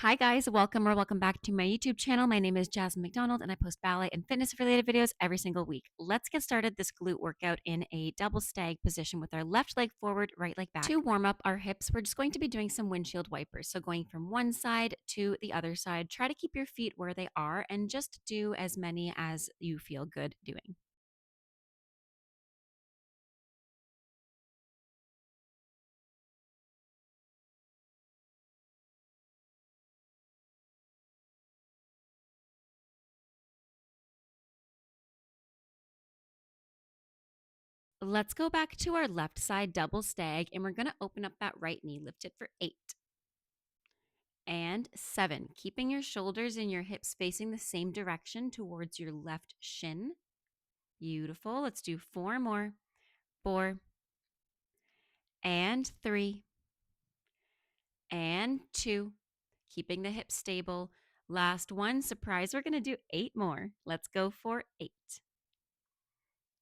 Hi guys, welcome or welcome back to my YouTube channel. My name is Jasmine McDonald and I post ballet and fitness related videos every single week. Let's get started this glute workout in a double stag position with our left leg forward, right leg back. To warm up our hips, we're just going to be doing some windshield wipers. So going from one side to the other side, try to keep your feet where they are and just do as many as you feel good doing. Let's go back to our left side double stag and we're going to open up that right knee. Lift it for 8 and 7. Keeping your shoulders and your hips facing the same direction towards your left shin. Beautiful. Let's do 4 more. 4 and 3 and 2. Keeping the hips stable. Last one. Surprise. We're going to do 8 more. Let's go for 8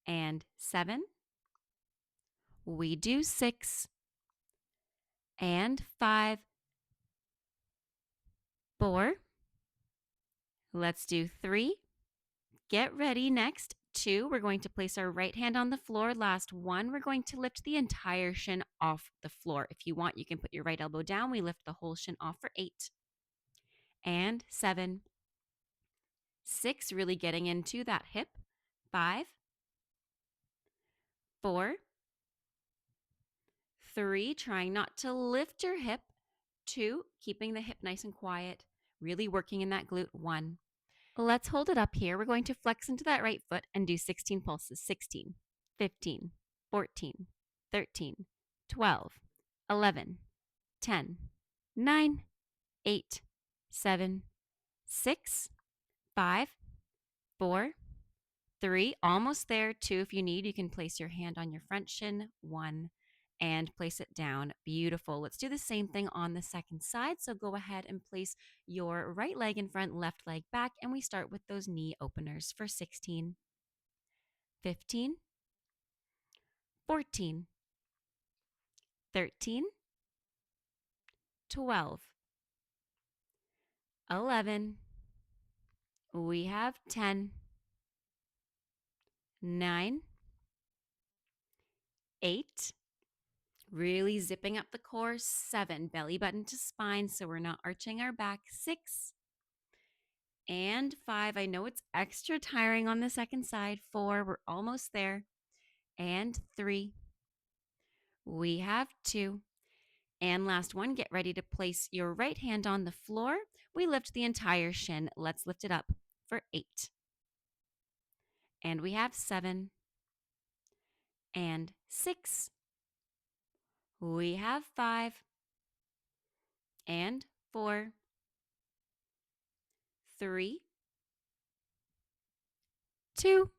and 7. We do 6 and 5. 4. Let's do 3. Get ready. Next, 2. We're going to place our right hand on the floor. Last 1. We're going to lift the entire shin off the floor. If you want, you can put your right elbow down. We lift the whole shin off for 8 and 7. 6. Really getting into that hip. 5. 4. 3. Trying not to lift your hip. 2. Keeping the hip nice and quiet. Really working in that glute. 1. Let's hold it up here. We're going to flex into that right foot and do 16 pulses. 16, 15, 14, 13, 12, 11, 10, 9, 8, 7, 6, 5, 4, 3. Almost there. 2 if you need. You can place your hand on your front shin. 1. And place it down. Beautiful. Let's do the same thing on the second side. So go ahead and place your right leg in front, left leg back, and we start with those knee openers for 16, 15, 14, 13, 12, 11. We have 10, 9, 8. Really zipping up the core. 7. Belly button to spine so we're not arching our back. 6. And 5. I know it's extra tiring on the second side. 4. We're almost there. And 3. We have 2. And last one, get ready to place your right hand on the floor. We lift the entire shin. Let's lift it up for 8. And we have 7. And 6. We have 5. And 4. 3. 2.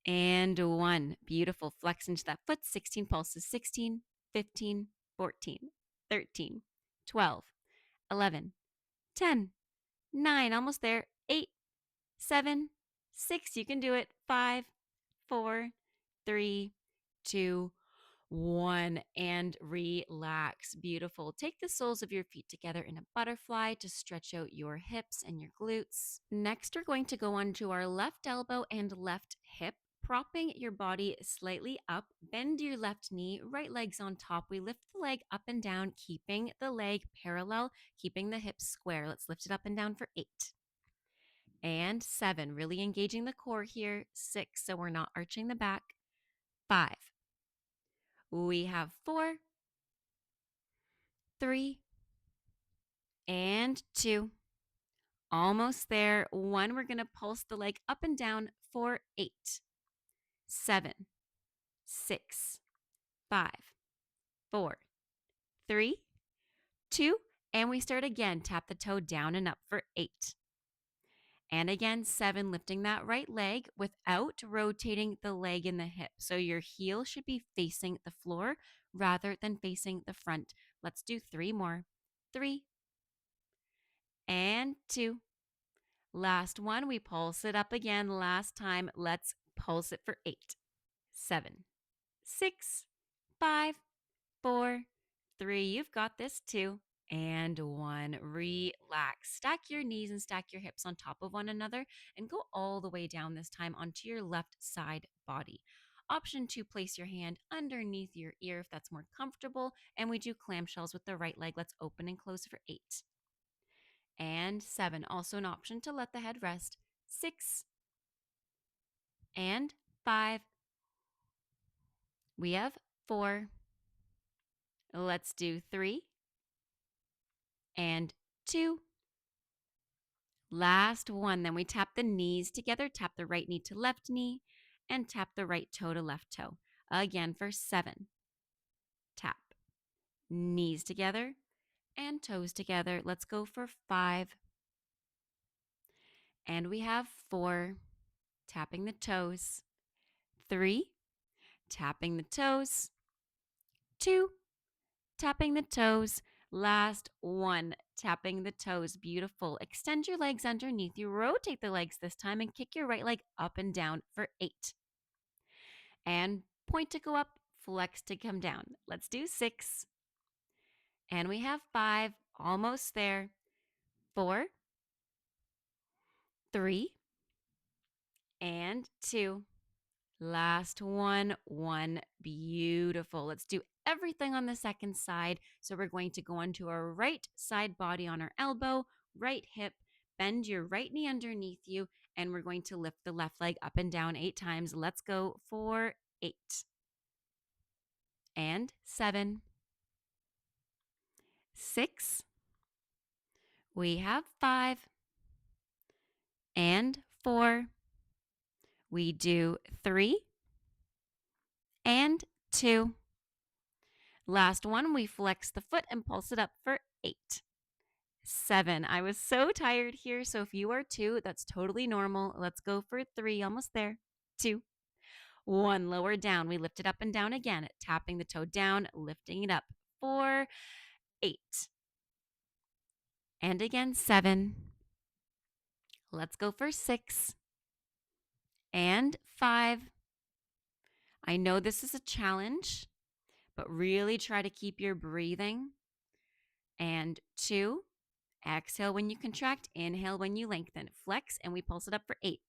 And 1. Beautiful. Flex into that foot. 16 pulses. 16, 15, 14, 13, 12, 11, 10, 9. Almost there. 8, 7, 6. You can do it. 5, 4, 3, 2, 1. And relax. Beautiful. Take the soles of your feet together in a butterfly to stretch out your hips and your glutes. Next, we're going to go onto our left elbow and left hip. Propping your body slightly up, bend your left knee, right leg's on top. We lift the leg up and down, keeping the leg parallel, keeping the hips square. Let's lift it up and down for 8. And 7, really engaging the core here. 6, so we're not arching the back. 5. We have 4, 3, and 2. Almost there. 1, we're going to pulse the leg up and down for 8. 7, 6, 5, 4, 3, 2, and we start again. Tap the toe down and up for 8. And again, 7, lifting that right leg without rotating the leg in the hip. So your heel should be facing the floor rather than facing the front. Let's do 3 more. 3 and 2. Last one, we pulse it up again. Last time, let's pulse it for 8, 7, 6, 5, 4, 3. You've got this. 2, and 1. Relax. Stack your knees and stack your hips on top of one another and go all the way down this time onto your left side body. Option 2, place your hand underneath your ear if that's more comfortable. And we do clamshells with the right leg. Let's open and close for 8. And 7. Also an option to let the head rest. 6. And 5. We have 4. Let's do 3. And 2. Last one. Then we tap the knees together. Tap the right knee to left knee and tap the right toe to left toe. Again for 7. Tap. Knees together and toes together. Let's go for 5. And we have 4. Tapping the toes. 3. Tapping the toes. 2. Tapping the toes. Last one, tapping the toes. Beautiful. Extend your legs underneath you. Rotate the legs this time and kick your right leg up and down for 8. And point to go up, flex to come down. Let's do 6. And we have 5, almost there. 4, 3, and 2. Last one, 1. Beautiful. Let's do everything on the second side. So we're going to go onto our right side body on our elbow, right hip, bend your right knee underneath you, and we're going to lift the left leg up and down 8 times. Let's go for 8. And 7. 6. We have 5. And 4. We do 3. And 2. Last one, we flex the foot and pulse it up for 8. 7. I was so tired here, so if you are too, that's totally normal. Let's go for 3, almost there. 2. 1, lower down. We lift it up and down again, tapping the toe down, lifting it up. 4, 8. And again, 7. Let's go for 6. And 5. I know this is a challenge, but really try to keep your breathing. And 2. Exhale when you contract, inhale when you lengthen. Flex, and we pulse it up for 8,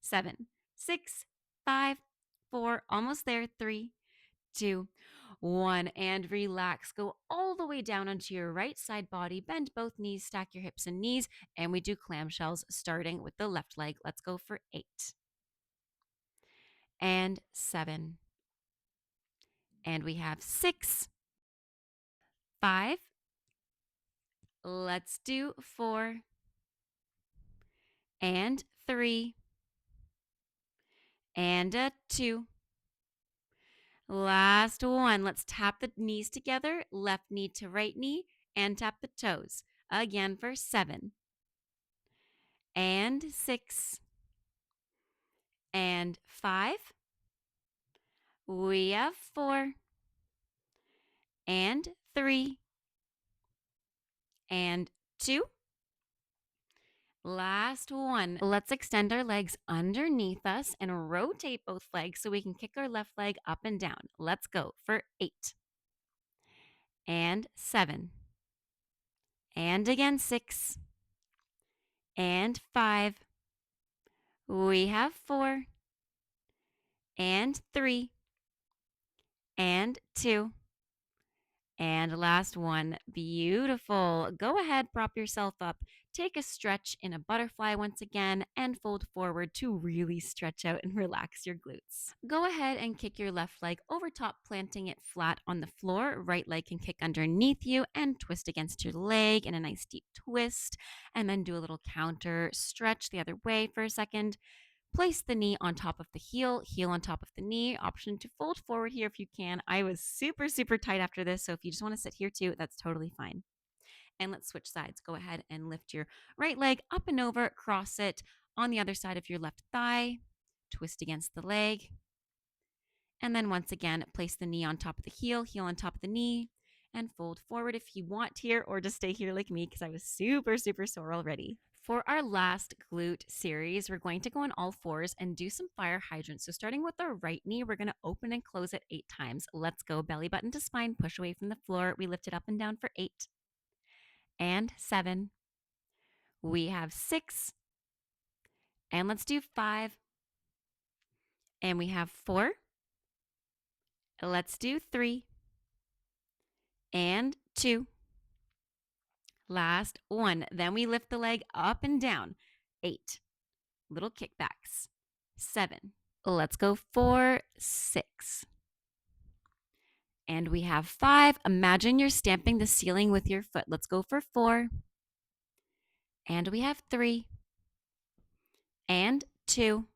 7, 6, 5, 4, almost there. 3, 2, 1, and relax. Go all the way down onto your right side body. Bend both knees, stack your hips and knees, and we do clamshells starting with the left leg. Let's go for 8. And 7. And we have 6, 5. Let's do 4. And 3. And a 2. Last one. Let's tap the knees together, left knee to right knee, and tap the toes. Again for 7. And 6. And 5. We have 4. And 3. And 2. Last one. Let's extend our legs underneath us and rotate both legs so we can kick our left leg up and down. Let's go for 8. And 7. And again 6. And 5. We have 4. And 3. And 2. And last one. Beautiful. Go ahead, prop yourself up. Take a stretch in a butterfly once again and fold forward to really stretch out and relax your glutes. Go ahead and kick your left leg over top, planting it flat on the floor. Right leg can kick underneath you and twist against your leg in a nice deep twist. And then do a little counter stretch the other way for a second. Place the knee on top of the heel, heel on top of the knee. Option to fold forward here if you can. I was super, super tight after this, so if you just want to sit here too, that's totally fine. And let's switch sides. Go ahead and lift your right leg up and over, cross it on the other side of your left thigh, twist against the leg. And then once again, place the knee on top of the heel, heel on top of the knee, and fold forward if you want here, or just stay here like me because I was super, super sore already. For our last glute series, we're going to go on all fours and do some fire hydrants. So starting with our right knee, we're going to open and close it 8 times. Let's go. Belly button to spine, push away from the floor. We lift it up and down for 8. and 7. We have 6. And let's do 5. And we have 4. Let's do 3. And 2. Last 1. Then we lift the leg up and down. 8. Little kickbacks. 7. Let's go for 6. And we have 5. Imagine you're stamping the ceiling with your foot. Let's go for 4. And we have 3. And 2.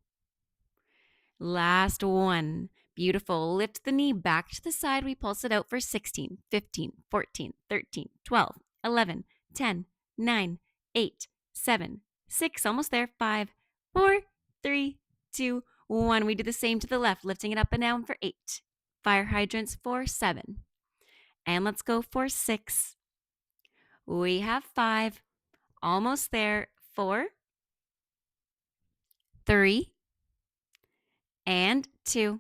Last 1. Beautiful. Lift the knee back to the side. We pulse it out for 16, 15, 14, 13, 12, 11, 10, 9, 8, 7, 6. Almost there. 5, 4, 3, 2, 1. We do the same to the left, lifting it up and down for 8. Fire hydrants for 7. And let's go for 6. We have 5. Almost there. 4, 3, and 2.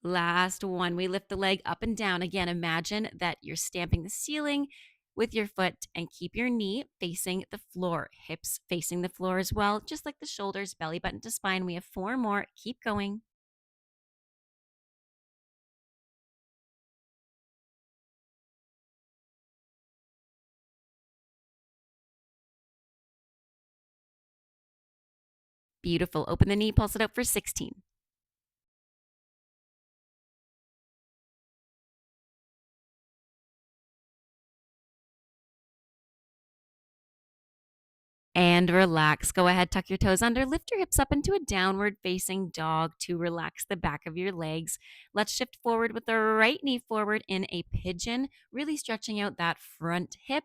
Last 1. We lift the leg up and down. Again, imagine that you're stamping the ceiling with your foot and keep your knee facing the floor. Hips facing the floor as well, just like the shoulders, belly button to spine. We have 4 more. Keep going. Beautiful. Open the knee, pulse it out for 16. And relax. Go ahead, tuck your toes under, lift your hips up into a downward facing dog to relax the back of your legs. Let's shift forward with the right knee forward in a pigeon, really stretching out that front hip.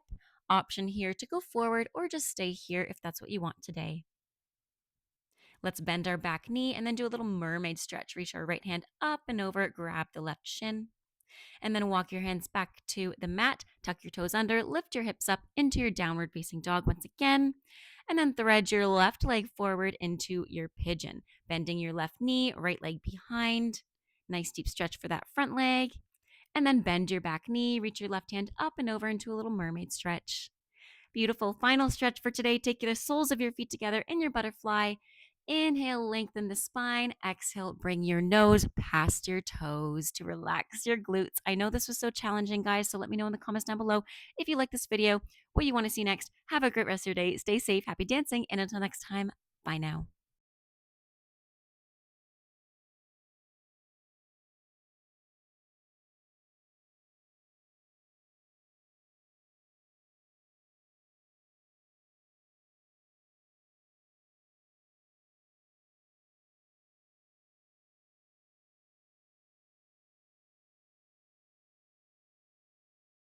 Option here to go forward or just stay here if that's what you want today. Let's bend our back knee and then do a little mermaid stretch. Reach our right hand up and over, grab the left shin. And then walk your hands back to the mat, tuck your toes under, lift your hips up into your downward facing dog once again, and then thread your left leg forward into your pigeon, bending your left knee, right leg behind. Nice deep stretch for that front leg. And then bend your back knee, reach your left hand up and over into a little mermaid stretch. Beautiful. Final stretch for today. Take the soles of your feet together in your butterfly. Inhale, lengthen the spine. Exhale, bring your nose past your toes to relax your glutes. I know this was so challenging, guys, so let me know in the comments down below if you like this video, what you want to see next. Have a great rest of your day. Stay safe, happy dancing, and until next time, bye now.